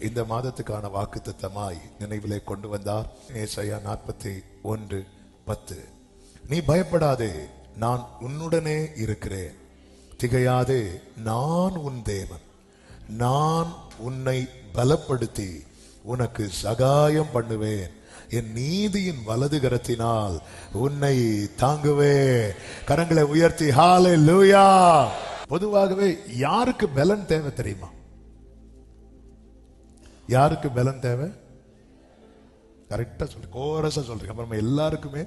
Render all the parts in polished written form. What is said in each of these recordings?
இந்த மாதத்துக்கான வாக்குத்தத்தமாய் நினைவிலே கொண்டு வந்தார். ஏசாயா 41:10. நீ பயப்படாதே, நான் உன்னுடனே இருக்கிறேன். திகையாதே, நான் உன் தேவன். நான் உன்னை பலப்படுத்தி உனக்கு சகாயம் பண்ணுவேன். என் நீதியின் வலது கரத்தினால் உன்னை தாங்குவேன். கரங்களை உயர்த்தி ஹல்லேலூயா. பொதுவாகவே யாருக்கு பலன் தேவை தெரியுமா? யாருக்கு பலன் தேவை? கரெக்டா சொல்லு, கோரஸா சொல்றீங்க. அப்புறமா எல்லாருக்குமே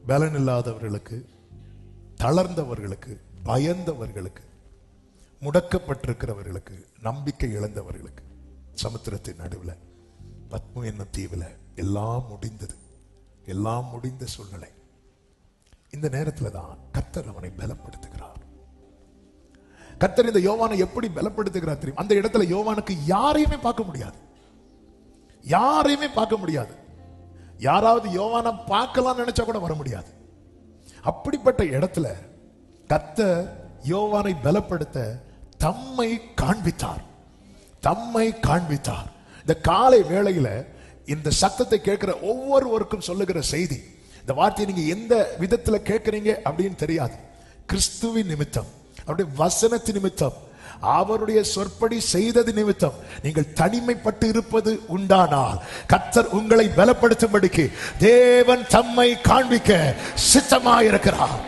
பலன் இல்லாதவர்களுக்கு, தளர்ந்தவர்களுக்கு, பயந்தவர்களுக்கு, முடக்கப்பட்டிருக்கிறவர்களுக்கு, நம்பிக்கை இழந்தவர்களுக்கு. சமுத்திரத்தின் நடுவில் பத்மு என்னும் தீவில் எல்லாம் முடிந்தது, எல்லாம் முடிந்த சூழ்நிலை. இந்த நேரத்தில் தான் கர்த்தர் அவனை பலப்படுத்துகிறார். கர்த்தர் இந்த யோவானை எப்படி பலப்படுத்துகிறார் தெரியும்? அந்த இடத்துல யோவானுக்கு யாரையுமே பார்க்க முடியாது, யாரையுமே பார்க்க முடியாது. யாராவது யோவானை பார்க்கலாம் நினைச்சா கூட வர முடியாது. அப்படிப்பட்ட இடத்துல கர்த்தர் யோவானை பலப்படுத்த தம்மை காண்பித்தார், தம்மை காண்பித்தார். இந்த காலை வேளையில இந்த சத்தத்தை கேட்கிற ஒவ்வொருவருக்கும் சொல்லுகிற செய்தி, இந்த வார்த்தையை நீங்க எந்த விதத்துல கேட்கறீங்க அப்படின்னு தெரியாது. கிறிஸ்துவின் நிமித்தம், அவருடைய வசனத்தின் நிமித்தம், அவருடைய சொற்படி செய்தது நிமித்தம் நீங்கள் தனிமைப்பட்டு இருப்பது உண்டானால் கர்த்தர் உங்களை பலப்படுத்தும்படிக்கு தேவன் தம்மை காண்பிக்க சித்தமாயிருக்கிறார்.